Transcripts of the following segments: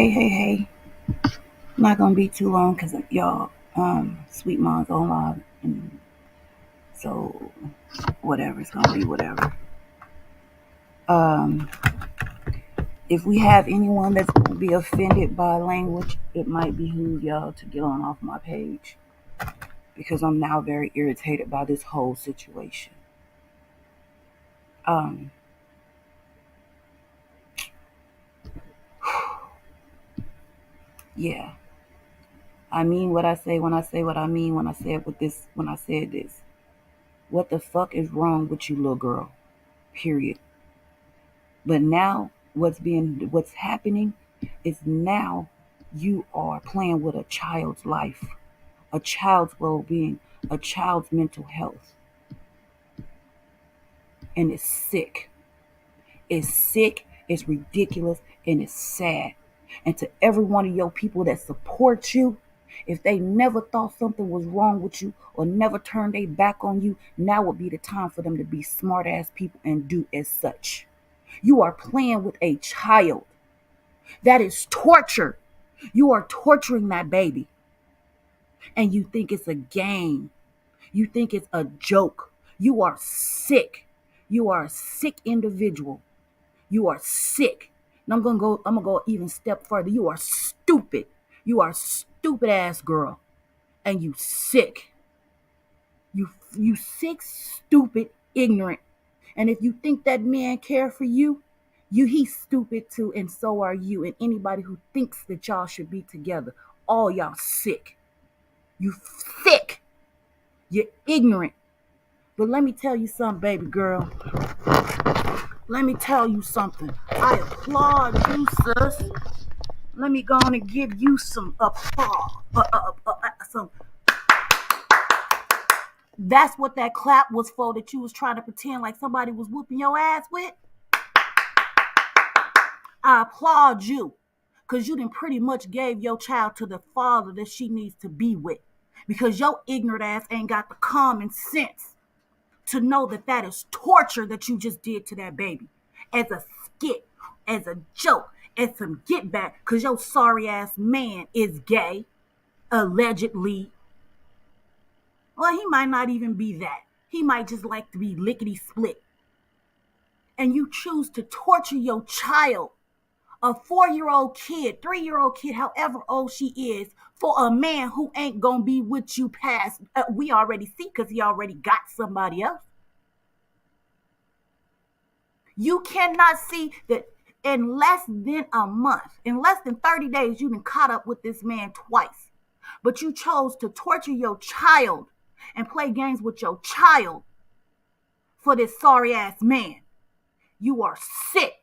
Hey. Not gonna be too long because y'all, sweet mom's on live, and so whatever, it's gonna be whatever. Um, if we have anyone that's gonna be offended by language, it might behoove y'all to get on off my page because I'm now very irritated by this whole situation. Um, yeah, I mean what I say when I say what I mean when I said with this when I said this. What the fuck is wrong with you, little girl? Period. But now what's happening is now you are playing with a child's life, a child's well-being, a child's mental health, and it's sick. It's sick, it's ridiculous, and it's sad. And to every one of your people that support you, if they never thought something was wrong with you or never turned their back on you, now would be the time for them to be smart ass people and do as such. You are playing with a child. That is torture. You are torturing that baby. And you think it's a game. You think it's a joke. You are sick. You are a sick individual. You are sick. And I'm gonna go even step further. You are stupid. You are stupid ass girl. And you sick. You sick, stupid, ignorant. And if you think that man care for you, he's stupid too, and so are you. And anybody who thinks that y'all should be together, all y'all sick. You sick. You're ignorant. But let me tell you something, baby girl. Let me tell you something. I applaud you, sis. Let me go on and give you some applause. Some. That's what that clap was for, that you was trying to pretend like somebody was whooping your ass with. I applaud you because you done pretty much gave your child to the father that she needs to be with, because your ignorant ass ain't got the common sense to know that that is torture that you just did to that baby as a skit, as a joke, as some get back because your sorry ass man is gay, allegedly. Well, he might not even be that. He might just like to be lickety split. And you choose to torture your child, a 4-year-old kid, 3-year-old kid, however old she is, for a man who ain't gonna be with you past. We already see because he already got somebody else. You cannot see that in less than a month, in less than 30 days, you've been caught up with this man twice. But you chose to torture your child and play games with your child for this sorry ass man. You are sick.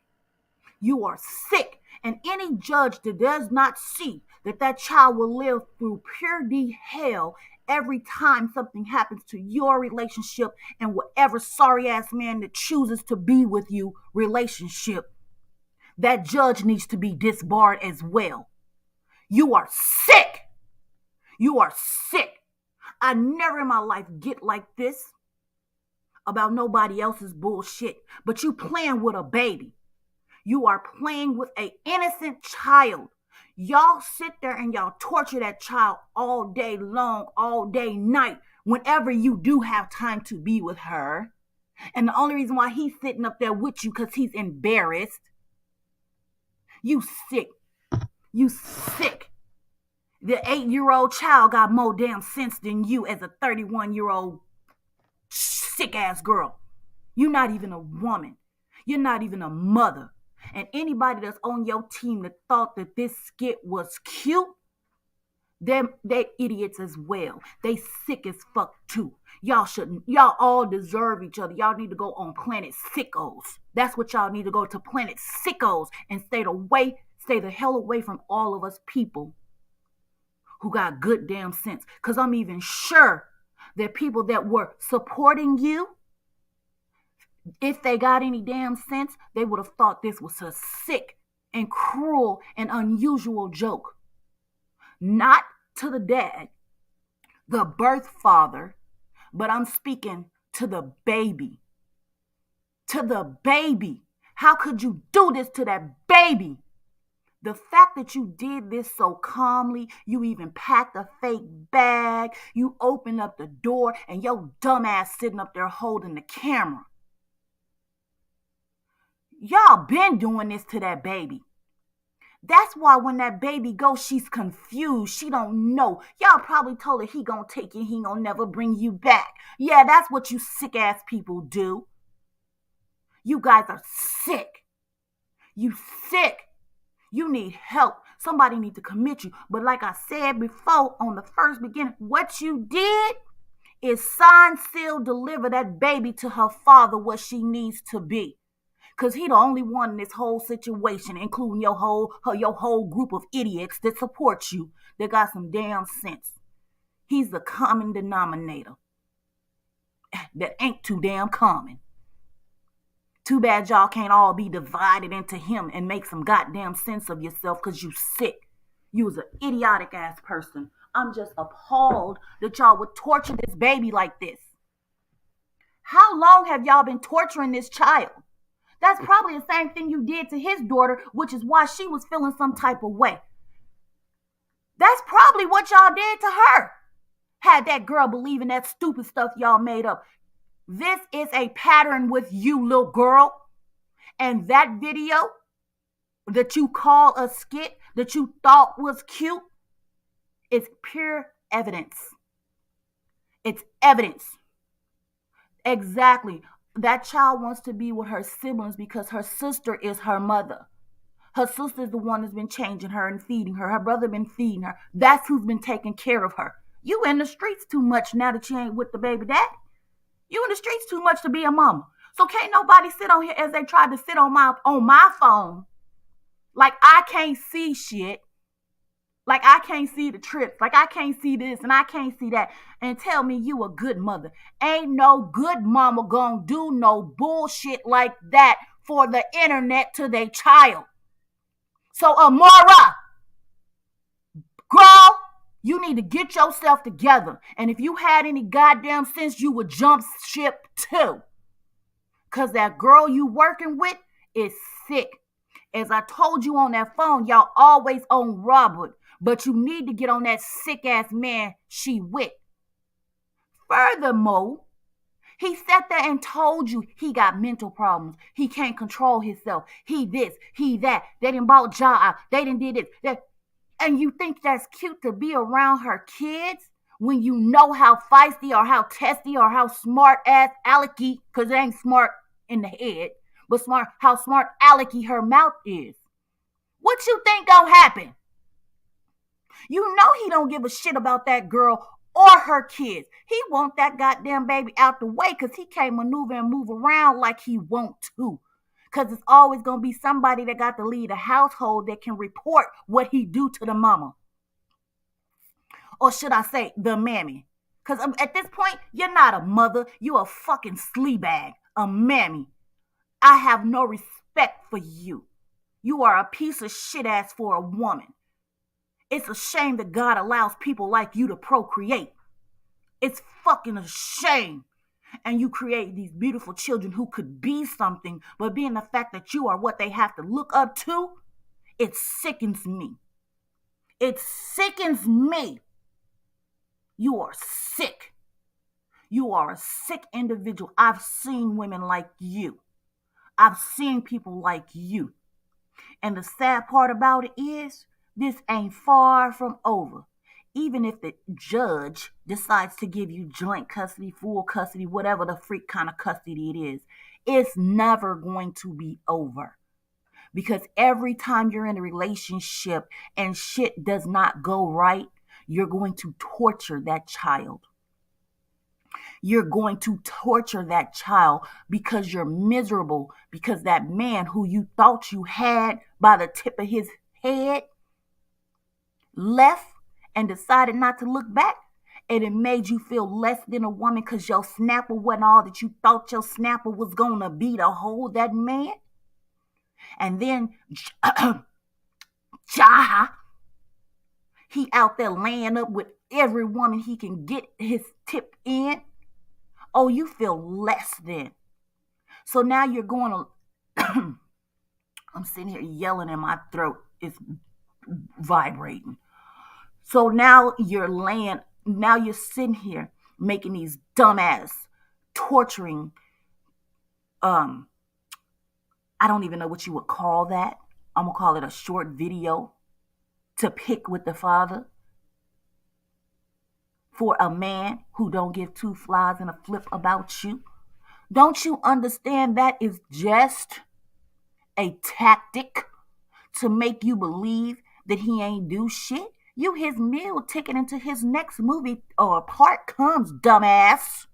You are sick. And any judge that does not see that that child will live through pure D hell every time something happens to your relationship and whatever sorry ass man that chooses to be with you relationship, that judge needs to be disbarred as well. You are sick. You are sick. I never in my life get like this about nobody else's bullshit, but you playing with a baby. You are playing with an innocent child. Y'all sit there and y'all torture that child all day long, all day, night, whenever you do have time to be with her. And the only reason why he's sitting up there with you because he's embarrassed. You sick. You sick. The 8-year-old child got more damn sense than you as a 31-year-old sick ass girl. You're not even a woman. You're not even a mother. And anybody that's on your team that thought that this skit was cute, they idiots as well. They sick as fuck too. Y'all shouldn't. Y'all all deserve each other. Y'all need to go on Planet Sickos. That's what y'all need to go to, Planet Sickos, and stay the hell away from all of us people who got good damn sense. Because I'm even sure that people that were supporting you, if they got any damn sense, they would have thought this was a sick and cruel and unusual joke. Not to the dad, the birth father, but I'm speaking to the baby. To the baby. How could you do this to that baby? The fact that you did this so calmly, you even packed a fake bag, you opened up the door, and your dumb ass sitting up there holding the camera. Y'all been doing this to that baby. That's why when that baby goes, she's confused. She don't know. Y'all probably told her he gonna take you, he gonna never bring you back. Yeah, that's what you sick ass people do. You guys are sick. You sick. You need help. Somebody need to commit you. But like I said before on the first beginning, what you did is sign, seal, deliver that baby to her father what she needs to be. Cause he the only one in this whole situation, including your whole group of idiots that support you, that got some damn sense. He's the common denominator. That ain't too damn common. Too bad y'all can't all be divided into him and make some goddamn sense of yourself, because you sick. You was an idiotic ass person. I'm just appalled that y'all would torture this baby like this. How long have y'all been torturing this child? That's probably the same thing you did to his daughter, which is why she was feeling some type of way. That's probably what y'all did to her. Had that girl believing that stupid stuff y'all made up. This is a pattern with you, little girl. And that video that you call a skit, that you thought was cute, is pure evidence. It's evidence. Exactly. That child wants to be with her siblings because her sister is her mother. Her sister is the one that's been changing her and feeding her. Her brother been feeding her. That's who's been taking care of her. You in the streets too much now that you ain't with the baby daddy. You in the streets too much to be a mama. So can't nobody sit on here as they tried to sit on my phone. Like I can't see shit. Like I can't see the trips. Like I can't see this and I can't see that. And tell me you a good mother. Ain't no good mama gonna do no bullshit like that for the internet to their child. So Amara, girl, you need to get yourself together. And if you had any goddamn sense, you would jump ship too. Because that girl you working with is sick. As I told you on that phone, y'all always on Robert. But you need to get on that sick ass man she with. Furthermore, he sat there and told you he got mental problems. He can't control himself. He this, he that. They didn't bought job. They didn't did it. And you think that's cute to be around her kids when you know how feisty or how testy or how smart ass alecky, because it ain't smart in the head, but smart, how smart alecky her mouth is. What you think gonna happen? You know he don't give a shit about that girl or her kids. He want that goddamn baby out the way because he can't maneuver and move around like he want to. Because it's always going to be somebody that got to lead a household that can report what he do to the mama. Or should I say the mammy? Because at this point, you're not a mother. You're a fucking slee bag. A mammy. I have no respect for you. You are a piece of shit ass for a woman. It's a shame that God allows people like you to procreate. It's fucking a shame. And you create these beautiful children who could be something, but being the fact that you are what they have to look up to, it sickens me. It sickens me. You are sick. You are a sick individual. I've seen women like you. I've seen people like you. And the sad part about it is, this ain't far from over. Even if the judge decides to give you joint custody, full custody, whatever the freak kind of custody it is, it's never going to be over. Because every time you're in a relationship and shit does not go right, you're going to torture that child. You're going to torture that child because you're miserable, because that man who you thought you had by the tip of his head left and decided not to look back, and it made you feel less than a woman because your snapper wasn't all that you thought your snapper was gonna be to hold that man. And then Jaha, he out there laying up with every woman he can get his tip in. Oh, you feel less than. So now you're going to I'm sitting here yelling in my throat. is vibrating. So now you're sitting here making these dumbass, torturing, um, I don't even know what you would call that. I'm gonna call it a short video to pick with the father for a man who don't give two flies and a flip about you. Don't you understand that is just a tactic to make you believe that he ain't do shit? You his meal ticket into his next movie or part comes, dumbass.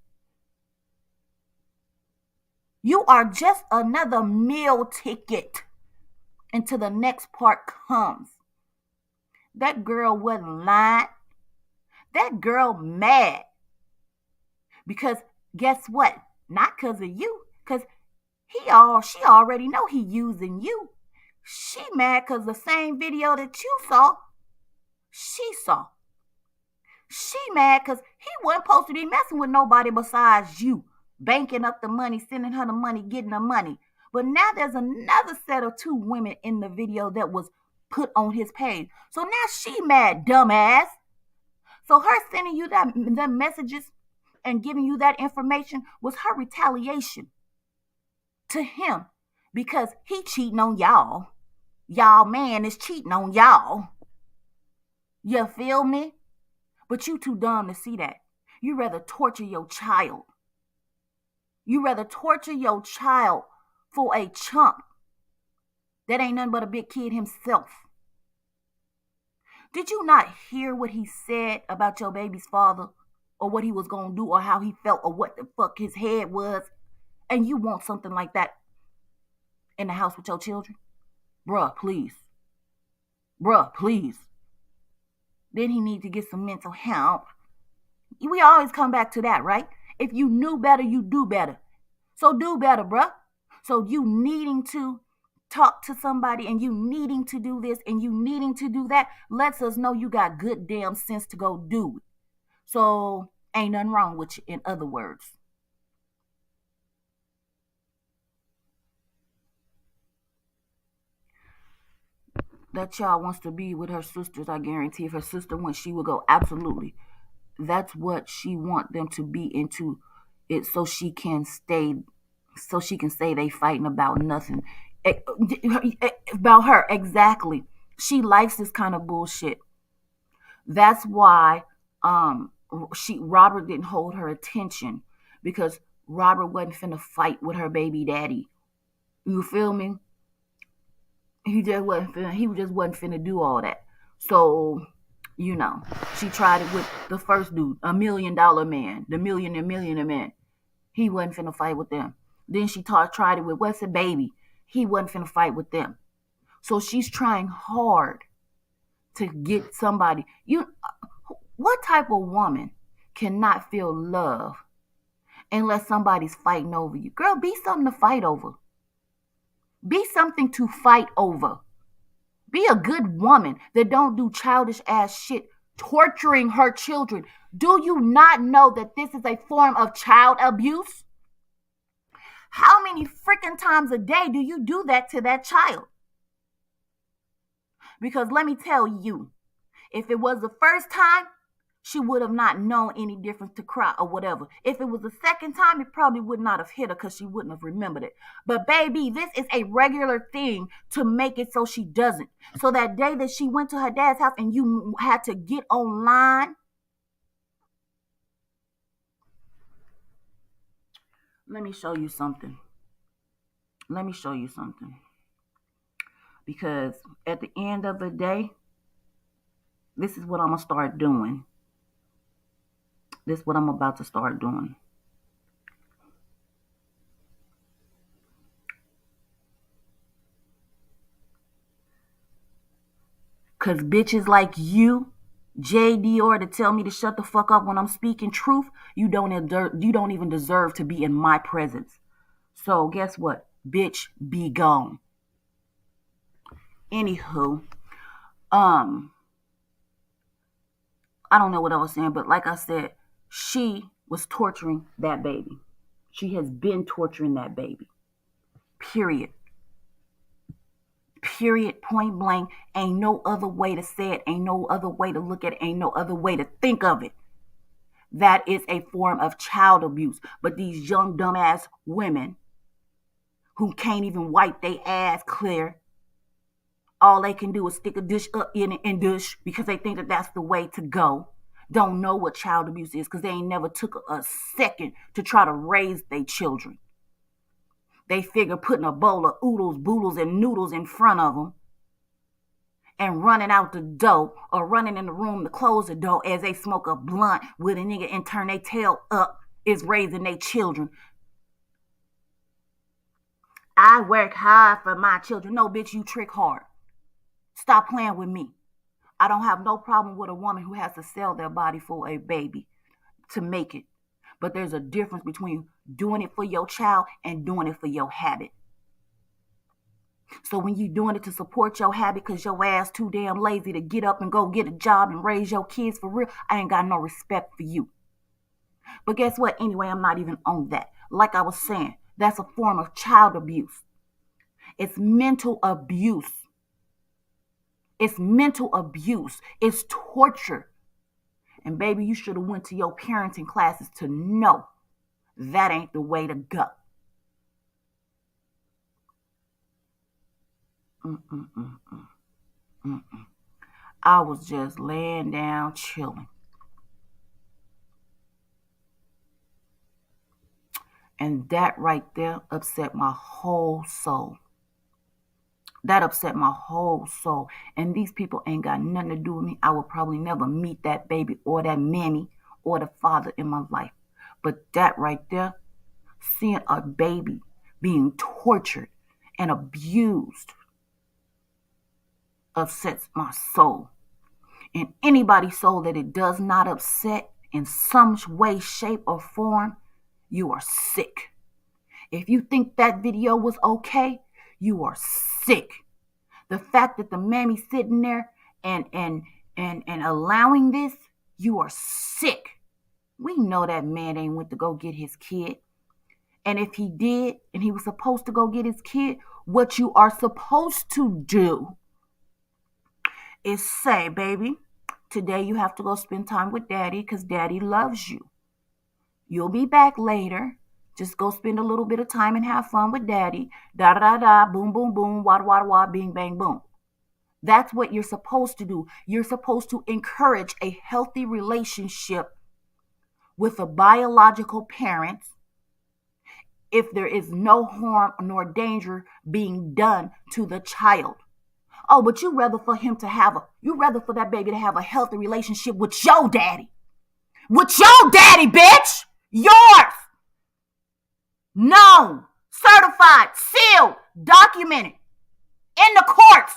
You are just another meal ticket until the next part comes. That girl wasn't lying. That girl mad. Because guess what? Not because of you. Because she already know he using you. She mad because the same video that you saw, she saw. She mad because he wasn't supposed to be messing with nobody besides you. Banking up the money, sending her the money, getting the money. But now there's another set of two women in the video that was put on his page. So now she mad, dumbass. So her sending you the messages and giving you that information was her retaliation to him because he cheating on y'all. Y'all man is cheating on y'all. You feel me? But you too dumb to see that. You rather torture your child. You rather torture your child for a chump that ain't nothing but a big kid himself. Did you not hear what he said about your baby's father or what he was going to do or how he felt or what the fuck his head was? And you want something like that in the house with your children? Bruh, please. Bruh, please. Then he need to get some mental help. We always come back to that, right? If you knew better, you do better. So do better, bruh. So you needing to talk to somebody and you needing to do this and you needing to do that lets us know you got good damn sense to go do it. So ain't nothing wrong with you, in other words. That child wants to be with her sisters, I guarantee. If her sister went, she would go. Absolutely. That's what she want them to be into it so she can say they fighting about nothing. About her, exactly. She likes this kind of bullshit. That's why Robert didn't hold her attention because Robert wasn't finna fight with her baby daddy. You feel me? He just wasn't finna do all that. So, she tried it with the first dude, $1 million man, the millionaire man. He wasn't finna fight with them. Then she tried it with what's a baby. He wasn't finna fight with them. So she's trying hard to get somebody. What type of woman cannot feel love unless somebody's fighting over you? Girl, be something to fight over. Be something to fight over. Be a good woman that don't do childish ass shit, torturing her children. Do you not know that this is a form of child abuse? How many freaking times a day do you do that to that child? Because let me tell you, if it was the first time, she would have not known any difference to cry or whatever. If it was the second time, it probably would not have hit her because she wouldn't have remembered it. But baby, this is a regular thing to make it so she doesn't. So that day that she went to her dad's house and you had to get online. Let me show you something. Because at the end of the day, this is what I'm going to start doing. This is what I'm about to start doing. Because bitches like you, J. Dior, to tell me to shut the fuck up when I'm speaking truth, you don't even deserve to be in my presence. So guess what? Bitch, be gone. Anywho, I don't know what I was saying, but like I said, she was torturing that baby. She has been torturing that baby. Period. Period, point blank. Ain't no other way to say it. Ain't no other way to look at it. Ain't no other way to think of it. That is a form of child abuse. But these young dumbass women who can't even wipe their ass clear, all they can do is stick a dish up in it and dish because they think that that's the way to go. Don't know what child abuse is because they ain't never took a second to try to raise their children. They figure putting a bowl of oodles, boodles, and noodles in front of them and running out the door or running in the room to close the door as they smoke a blunt with a nigga and turn their tail up is raising their children. I work hard for my children. No, bitch, you trick hard. Stop playing with me. I don't have no problem with a woman who has to sell their body for a baby to make it. But there's a difference between doing it for your child and doing it for your habit. So when you doing it to support your habit because your ass too damn lazy to get up and go get a job and raise your kids for real, I ain't got no respect for you. But guess what? Anyway, I'm not even on that. Like I was saying, that's a form of child abuse. It's mental abuse. It's mental abuse. It's torture. And baby, you should have went to your parenting classes to know that ain't the way to go. I was just laying down chilling. And that right there upset my whole soul. That upset my whole soul. And these people ain't got nothing to do with me. I will probably never meet that baby or that mammy or the father in my life. But that right there, seeing a baby being tortured and abused upsets my soul. And anybody's soul that it does not upset in some way, shape, or form, you are sick. If you think that video was okay, you are sick. The fact that the mammy's sitting there and allowing this, you are sick. We know that man ain't went to go get his kid. And if he did, and he was supposed to go get his kid, what you are supposed to do is say, baby, today you have to go spend time with daddy because daddy loves you. You'll be back later. Just go spend a little bit of time and have fun with daddy. Da da da da, boom, boom, boom, wada wada wada, bing, bang, boom. That's what you're supposed to do. You're supposed to encourage a healthy relationship with a biological parent if there is no harm nor danger being done to the child. Oh, but you rather for that baby to have a healthy relationship with your daddy. With your daddy, bitch! Yours! Known, certified, sealed, documented, in the courts.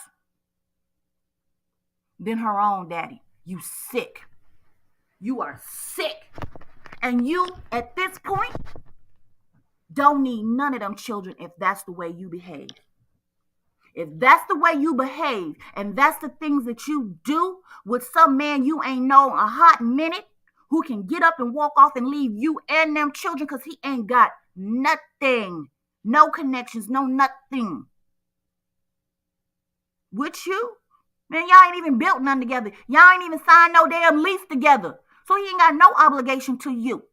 Than her own daddy. You sick. You are sick. And you, at this point, don't need none of them children if that's the way you behave. If that's the way you behave and that's the things that you do with some man you ain't known a hot minute who can get up and walk off and leave you and them children because he ain't got nothing. No connections, no nothing. With you? Man, y'all ain't even built none together. Y'all ain't even signed no damn lease together. So he ain't got no obligation to you.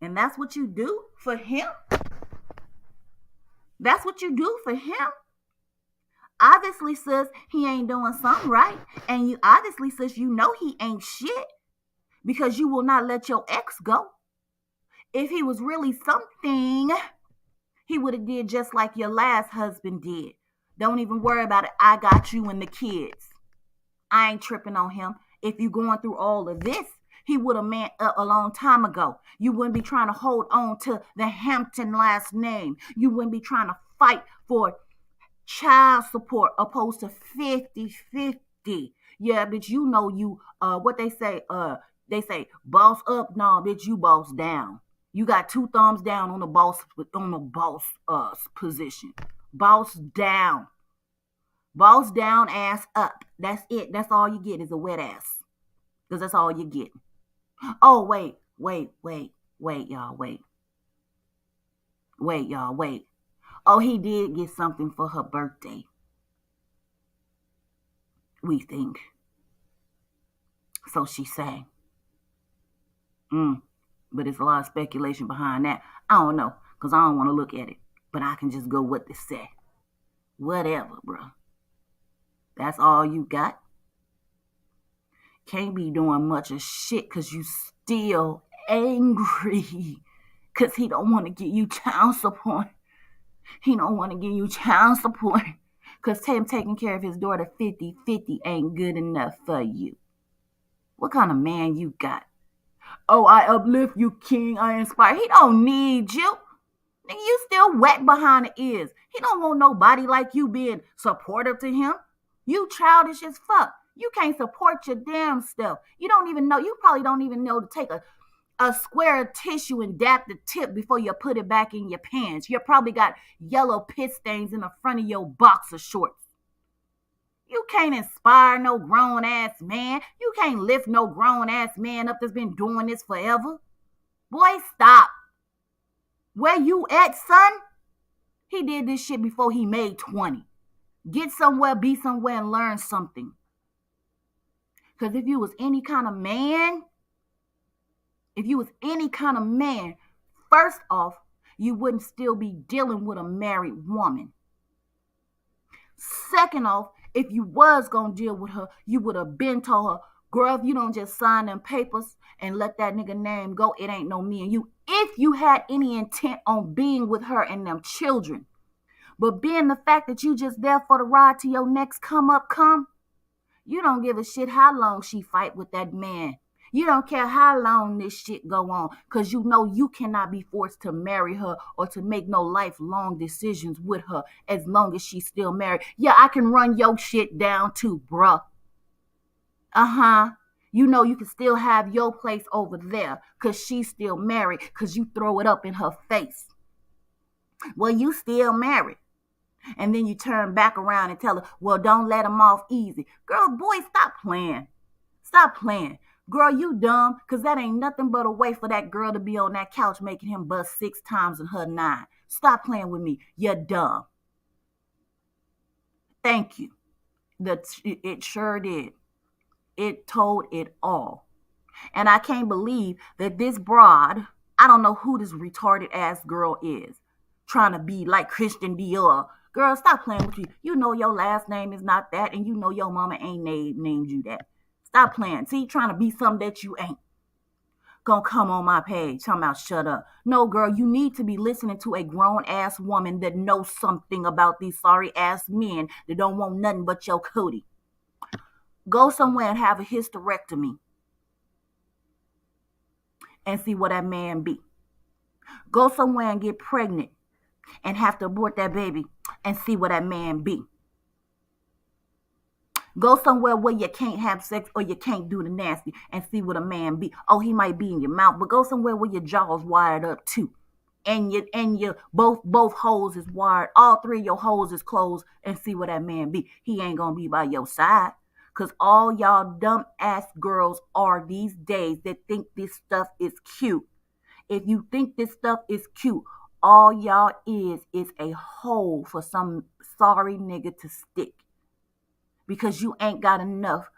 And that's what you do for him? That's what you do for him? Obviously, sis, he ain't doing something right. And you obviously, sis, you know he ain't shit because you will not let your ex go. If he was really something, he would have did just like your last husband did. Don't even worry about it. I got you and the kids. I ain't tripping on him. If you going through all of this, he would have meant a long time ago. You wouldn't be trying to hold on to the Hampton last name. You wouldn't be trying to fight for child support opposed to 50-50. Yeah, bitch, you know you, what they say, boss up. No, bitch, you boss down. You got 2 thumbs down on the boss position. Boss down. Boss down, ass up. That's it. That's all you get is a wet ass. Because that's all you get. Oh, wait, y'all, wait. Wait, y'all, wait. Oh, he did get something for her birthday, we think. So she sang. Mm. But it's a lot of speculation behind that. I don't know, because I don't want to look at it. But I can just go what they say. Whatever, bro. That's all you got? Can't be doing much of shit because you still angry. Because he don't want to give you child support. He don't want to give you child support. Because him taking care of his daughter 50-50 ain't good enough for you. What kind of man you got? Oh, I uplift you, king. I inspire. He don't need you. Nigga, you still wet behind the ears. He don't want nobody like you being supportive to him. You childish as fuck. You can't support your damn self. You don't even know. You probably don't even know to take a square of tissue and dap the tip before you put it back in your pants. You probably got yellow piss stains in the front of your boxer shorts. You can't inspire no grown ass man. You can't lift no grown ass man up that's been doing this forever. Boy, stop. Where you at, son? He did this shit before he made 20. Get somewhere, be somewhere, and learn something. Because if you was any kind of man, first off, you wouldn't still be dealing with a married woman. Second off, if you was going to deal with her, you would have been told her, girl, if you don't just sign them papers and let that nigga name go, it ain't no me and you. If you had any intent on being with her and them children. But being the fact that you just there for the ride till your next come, you don't give a shit how long she fight with that man. You don't care how long this shit go on, because you know you cannot be forced to marry her or to make no lifelong decisions with her as long as she's still married. Yeah, I can run your shit down too, bruh. Uh-huh. You know you can still have your place over there because she's still married, because you throw it up in her face. Well, you still married. And then you turn back around and tell her, well, don't let him off easy. Girl, boy, stop playing. Stop playing. Girl, you dumb, because that ain't nothing but a way for that girl to be on that couch making him bust 6 times and her 9. Stop playing with me. You're dumb. Thank you. It sure did. It told it all. And I can't believe that this broad, I don't know who this retarded ass girl is, trying to be like Christian Dior. Girl, stop playing with you. You know your last name is not that, and you know your mama ain't named you that. Stop playing. See, trying to be something that you ain't. Gonna come on my page talking about shut up. No, girl, you need to be listening to a grown ass woman that knows something about these sorry ass men that don't want nothing but your cootie. Go somewhere and have a hysterectomy and see what that man be. Go somewhere and get pregnant and have to abort that baby and see what that man be. Go somewhere where you can't have sex or you can't do the nasty and see what a man be. Oh, he might be in your mouth, but go somewhere where your jaw's wired up too. And your both holes is wired. All 3 of your holes is closed and see what that man be. He ain't gonna be by your side. Cause all y'all dumb ass girls are these days that think this stuff is cute. If you think this stuff is cute, all y'all is a hole for some sorry nigga to stick. Because you ain't got enough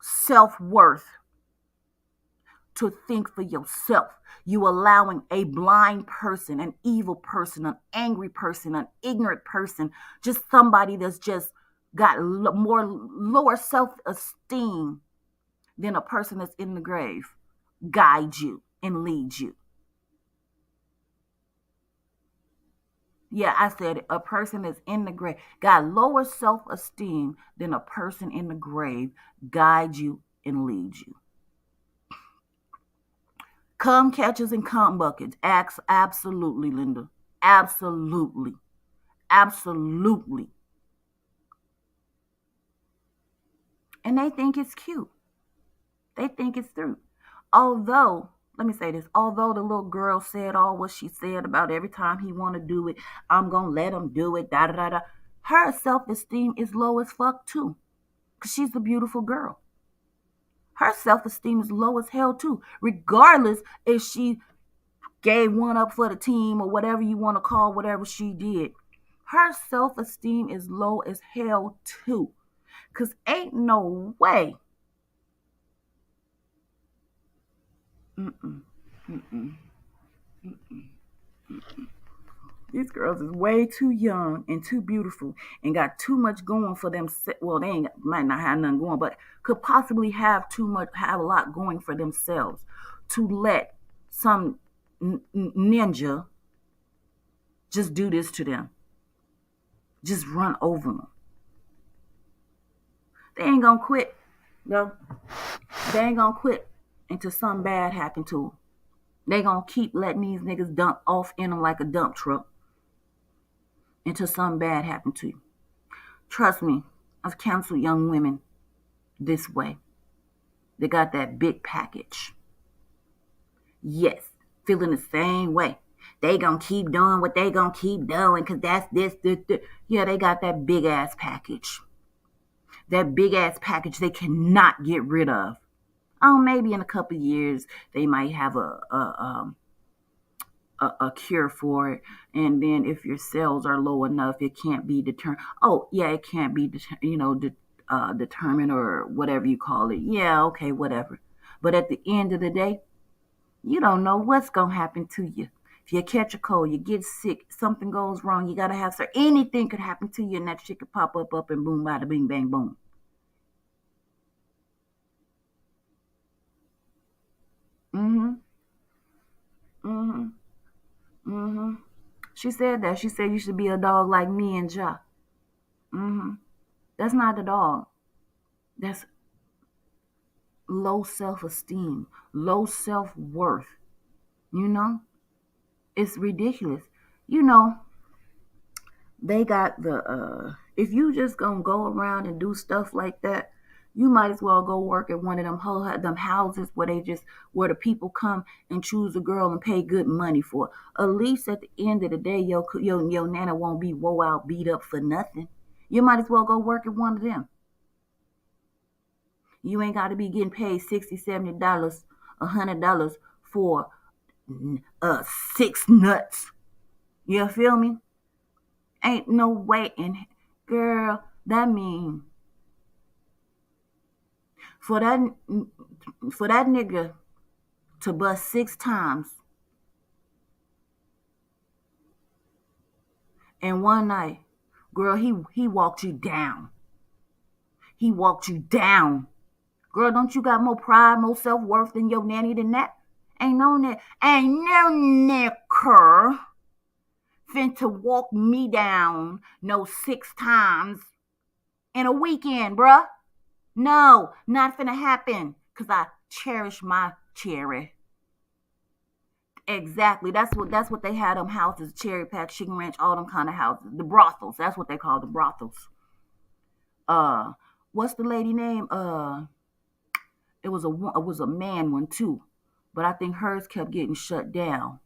self-worth to think for yourself. You allowing a blind person, an evil person, an angry person, an ignorant person, just somebody that's just got more lower self-esteem than a person that's in the grave guide you and lead you. Yeah, I said it. A person that's in the grave got lower self-esteem than a person in the grave guide you and lead you. Cum catchers and cum buckets. Absolutely, Linda. Absolutely. Absolutely. And they think it's cute. They think it's through. Although, let me say this, although the little girl said all what she said about every time he want to do it, I'm going to let him do it, da da da da. Her self-esteem is low as fuck too. Because she's a beautiful girl. Her self-esteem is low as hell too. Regardless if she gave one up for the team or whatever you want to call whatever she did. Her self-esteem is low as hell too. Cause ain't no way. Mm-mm, mm-mm. These girls is way too young and too beautiful and got too much going for them. Well, they ain't, might not have nothing going, but could possibly have have a lot going for themselves to let some ninja just do this to them, just run over them. They ain't gonna quit. No, they ain't gonna quit until something bad happen to them. They gonna keep letting these niggas dump off in them like a dump truck until something bad happen to you. Trust me, I've counseled young women this way. They got that big package. Yes, feeling the same way. They gonna keep doing what they gonna keep doing because that's this. Yeah, they got that big ass package. That big ass package they cannot get rid of. Oh, maybe in a couple of years they might have a cure for it, and then if your cells are low enough, it can't be determined. Oh, yeah, it can't be determined or whatever you call it. Yeah, okay, whatever. But at the end of the day, you don't know what's gonna happen to you. If you catch a cold, you get sick, something goes wrong, you gotta have anything could happen to you, and that shit could pop up and boom, bada, bing, bang, boom. Mm-hmm. Mm-hmm. Mm-hmm. She said that. She said you should be a dog like me and Ja. Mm-hmm. That's not the dog. That's low self-esteem, low self-worth. You know? It's ridiculous. You know, they got if you just gonna go around and do stuff like that, you might as well go work at one of them houses where where the people come and choose a girl and pay good money for. At least at the end of the day, your nana won't be woe out beat up for nothing. You might as well go work at one of them. You ain't got to be getting paid $60, $70, $100 for 6 nuts. You feel me? Ain't no way. And girl, that mean for that for that nigga to bust 6 times in one night, girl, he walked you down. He walked you down. Girl, don't you got more pride, more self-worth than your nanny than that? Ain't no nigger finna walk me down no 6 times in a weekend, bruh. No, not finna happen. Cause I cherish my cherry. Exactly. That's what they had them houses, Cherry Pack, Chicken Ranch, all them kind of houses. The brothels. That's what they call the brothels. Uh what's the lady name? It was a man one too. But I think hers kept getting shut down.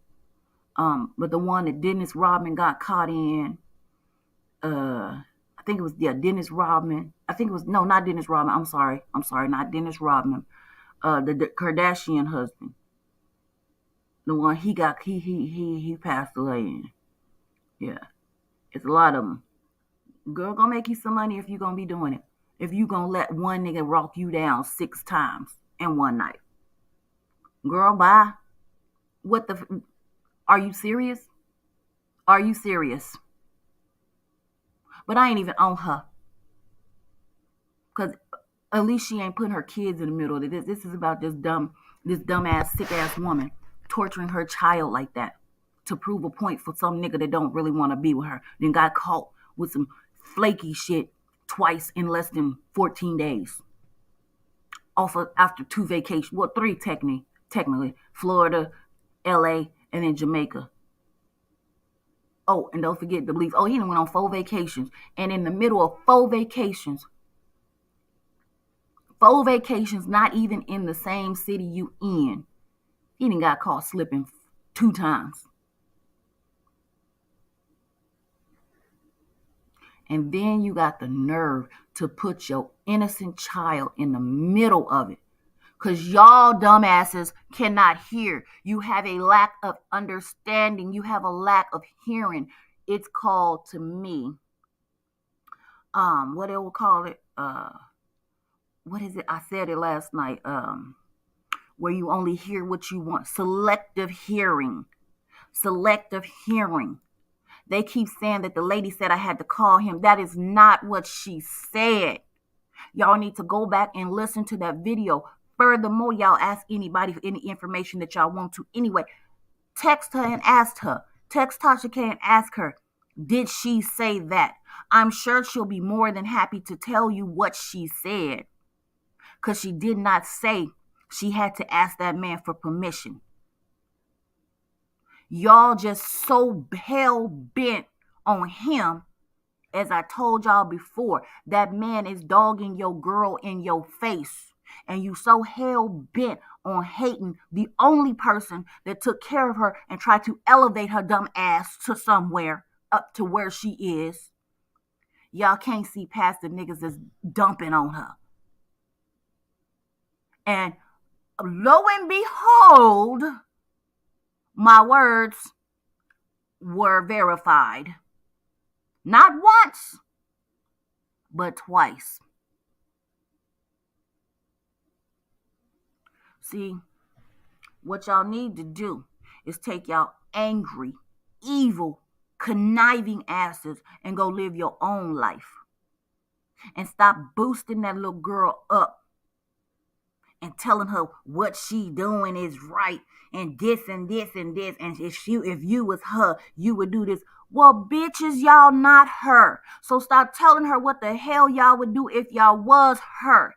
But the one that Dennis Rodman got caught in, I think it was, yeah, Dennis Rodman. I think it was, no, not Dennis Rodman. I'm sorry, not Dennis Rodman. The Kardashian husband, the one he passed away in. Yeah, it's a lot of them. Girl, gonna make you some money if you gonna be doing it. If you gonna let one nigga rock you down 6 times in one night, girl, bye. What the? Are you serious? Are you serious? But I ain't even on her, cause at least she ain't putting her kids in the middle of this. This is about this dumbass, sick ass woman torturing her child like that to prove a point for some nigga that don't really want to be with her. Then got caught with some flaky shit twice in less than 14 days. Off of, after 2 vacations, well, 3 technically, Florida, LA, and then Jamaica. Oh, and don't forget the belief. Oh, he done went on 4 vacations, and in the middle of 4 vacations, not even in the same city you in, he done got caught slipping 2 times. And then you got the nerve to put your innocent child in the middle of it. Because y'all dumbasses cannot hear. You have a lack of understanding. You have a lack of hearing. It's called, to me, what they will call it, what is it? I said it last night. Where you only hear what you want. Selective hearing. Selective hearing. They keep saying that the lady said I had to call him. That is not what she said. Y'all need to go back and listen to that video. Furthermore, y'all ask anybody for any information that y'all want to. Anyway, text her and ask her. Text Tasha K and ask her, did she say that? I'm sure she'll be more than happy to tell you what she said. Because she did not say she had to ask that man for permission. Y'all just so hell bent on him. As I told y'all before, that man is dogging your girl in your face. And you so hell bent on hating the only person that took care of her and tried to elevate her dumb ass to somewhere up to where she is. Y'all can't see past the niggas that's dumping on her. And lo and behold, my words were verified. Not once, but twice. See, what y'all need to do is take y'all angry, evil, conniving asses and go live your own life. And stop boosting that little girl up and telling her what she doing is right and this and this and this. And if you was her, you would do this. Well, bitches, y'all not her. So stop telling her what the hell y'all would do if y'all was her.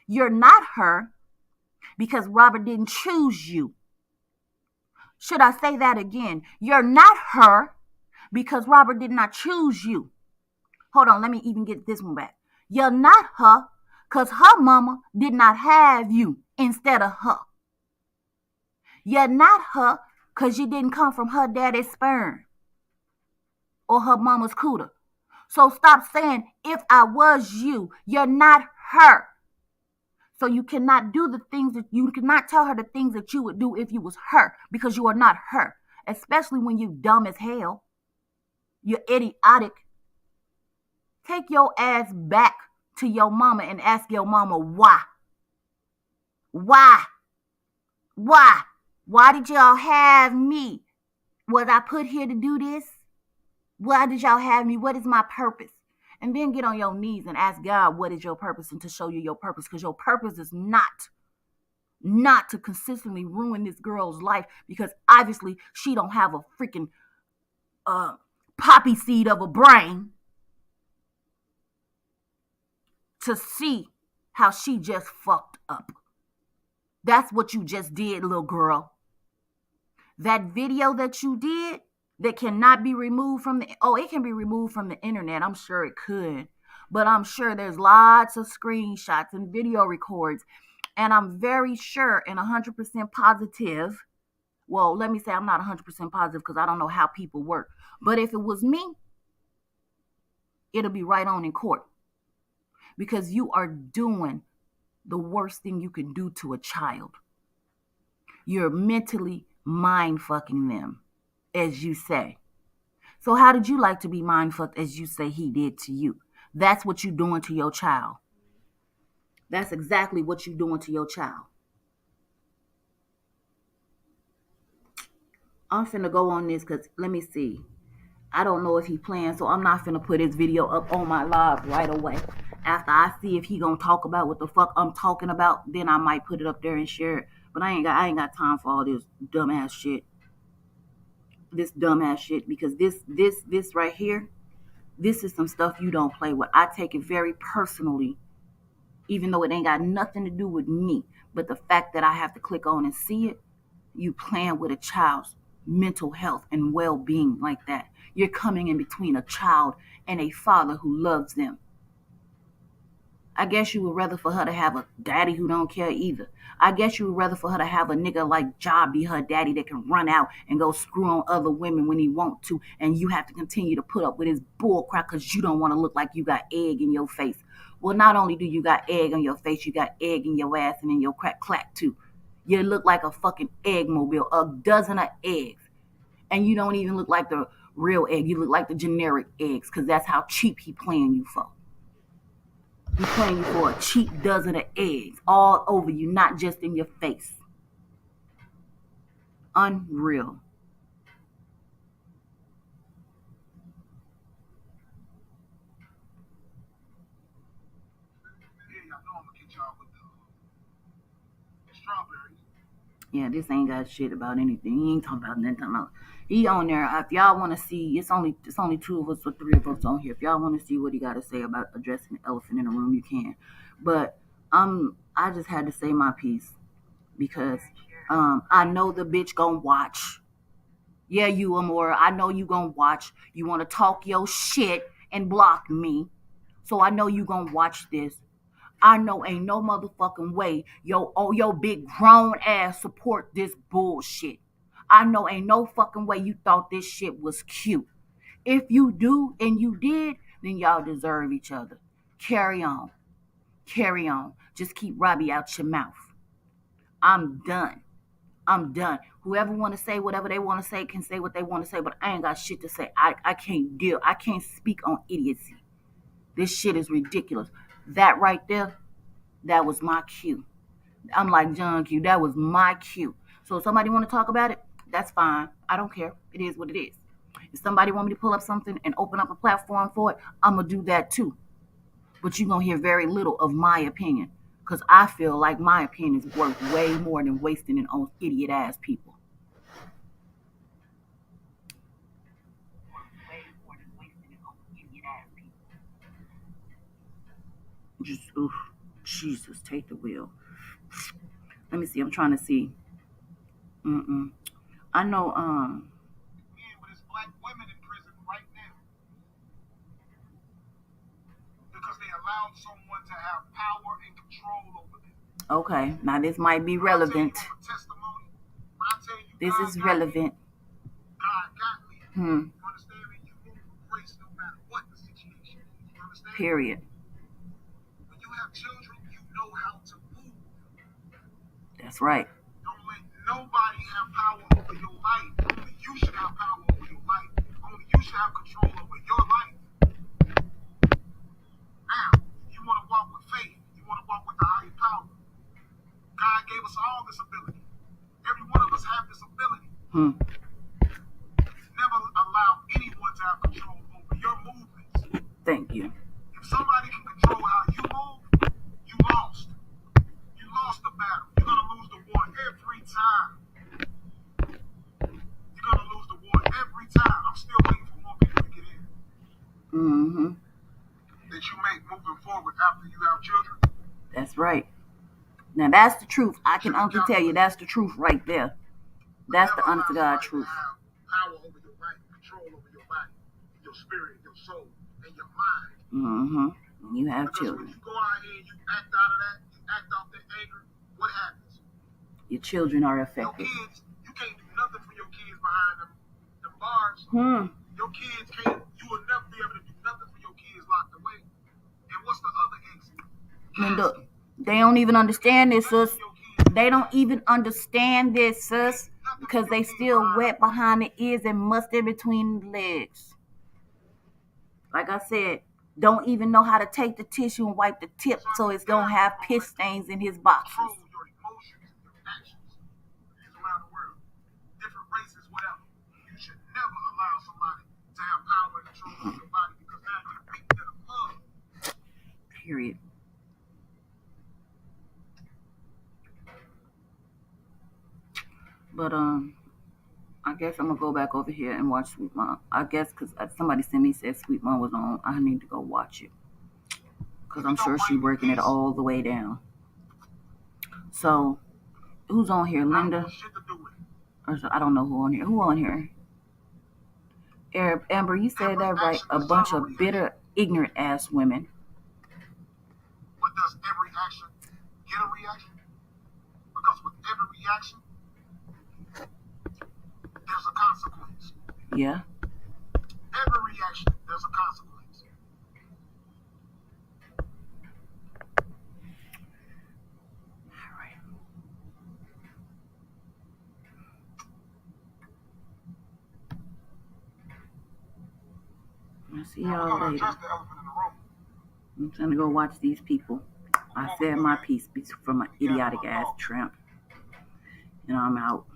You're not her because Robert didn't choose you. Should I say that again? You're not her because Robert did not choose you. Hold on, let me even get this one back. You're not her because her mama did not have you instead of her. You're not her because you didn't come from her daddy's sperm or her mama's cooter. So stop saying, if I was you, you're not her. So you cannot do the things that you cannot tell her the things that you would do if you was her, because you are not her, especially when you dumb as hell. You're idiotic. Take your ass back to your mama and ask your mama why. Why? Why? Why did y'all have me? Was I put here to do this? Why did y'all have me? What is my purpose? And then get on your knees and ask God, what is your purpose, and to show you your purpose, because your purpose is not to consistently ruin this girl's life, because obviously she don't have a freaking poppy seed of a brain to see how she just fucked up. That's what you just did, little girl. That video that you did that cannot be removed from it can be removed from the internet. I'm sure it could. But I'm sure there's lots of screenshots and video records. And I'm very sure and 100% positive. Well, let me say I'm not 100% positive because I don't know how people work. But if it was me, it'll be right on in court. Because you are doing the worst thing you can do to a child. You're mentally mind fucking them, as you say. So how did you like to be mind fucked, as you say he did to you? That's what you're doing to your child. That's exactly what you're doing to your child. I'm finna go on this because, let me see. I don't know if he plans, so I'm not finna put his video up on my live right away. After I see if he gonna talk about what the fuck I'm talking about, then I might put it up there and share it. But I ain't got time for all this dumbass shit. This dumbass shit, because this right here, this is some stuff you don't play with. I take it very personally, even though it ain't got nothing to do with me. But the fact that I have to click on and see it, you playing with a child's mental health and well-being like that. You're coming in between a child and a father who loves them. I guess you would rather for her to have a daddy who don't care either. I guess you would rather for her to have a nigga like Ja be her daddy that can run out and go screw on other women when he want to, and you have to continue to put up with his bull crap because you don't want to look like you got egg in your face. Well, not only do you got egg on your face, you got egg in your ass and in your crack clack too. You look like a fucking egg mobile, a dozen of eggs. And you don't even look like the real egg. You look like the generic eggs because that's how cheap he playing you for. He playing you for a cheap dozen of eggs all over you, not just in your face. Unreal. Yeah, this ain't got shit about anything. He ain't talking about nothing. He on there. If y'all want to see, it's only two of us or three of us on here. If y'all want to see what he got to say about addressing the elephant in the room, you can. But I just had to say my piece because I know the bitch gonna watch. Yeah, you Amora. I know you gonna watch. You want to talk your shit and block me. So I know you gonna watch this. I know ain't no motherfucking way your big grown ass support this bullshit. I know ain't no fucking way you thought this shit was cute. If you do and you did, then y'all deserve each other. Carry on. Carry on. Just keep Robbie out your mouth. I'm done. I'm done. Whoever want to say whatever they want to say can say what they want to say, but I ain't got shit to say. I can't deal. I can't speak on idiocy. This shit is ridiculous. That right there, that was my cue. I'm like John Q. That was my cue. So if somebody want to talk about it, that's fine. I don't care. It is what it is. If somebody want me to pull up something and open up a platform for it, I'm gonna do that too. But you're gonna hear very little of my opinion. Because I feel like my opinion is worth way more than wasting it on idiot ass people. Way more than wasting it on idiot ass people. Just oof. Jesus, take the wheel. Let me see. I'm trying to see. Mm-mm. I know. But it's black women in prison right now because they allowed someone to have power and control over them. Okay, now this might be relevant. This is relevant. God got me. You understand me? You move with grace no matter what the situation is. You understand? Period. When you have children, you know how to move. That's right. Don't let nobody have power over your life. Only you should have power over your life. Only you should have control over your life. Now, you want to walk with faith. You want to walk with the higher power. God gave us all this ability. Every one of us have this ability. Never allow anyone to have control over your movements. Thank you. If somebody can control how you move, you lost. You lost the battle. You're going to lose the war every time. You're going to lose the war every time. I'm still waiting for more people to get in. That you make moving forward after you have children. That's right. Now that's the truth. I can honestly tell you that's the truth right there. That's the honest to God truth. Power over your life, control over your body, your spirit, your soul, and your mind. You have because children. When you go out here and you act out of that, you act out that anger, what happens? Your children are affected. Your kids, you can't do nothing for your kids behind them bars. Your kids can't, you will never be able to do nothing for your kids locked away. And what's the other exit? Linda, they don't even understand this, sis. They don't even understand this, sis, because they still wet behind the ears and musty between the legs. Like I said, don't even know how to take the tissue and wipe the tip so it's gonna have piss stains in his boxes. Your emotions, your actions, around the world, different races, whatever. You should never allow somebody to have power and control over your body because now you're weak to the blood. Period. But I guess I'm gonna go back over here and watch Sweet Mom. I guess because somebody sent me said Sweet Mom was on. I need to go watch it because I'm sure she's working it all the way down. So who's on here, Linda? Or I don't know who on here. Who on here? Amber, you said that right. A bunch of bitter, ignorant ass women. But does every action get a reaction? Because with every reaction, there's a consequence. Yeah. Every reaction, there's a consequence. I'll see y'all later. I'm trying to go watch these people. I said my piece from an idiotic ass tramp. And I'm out.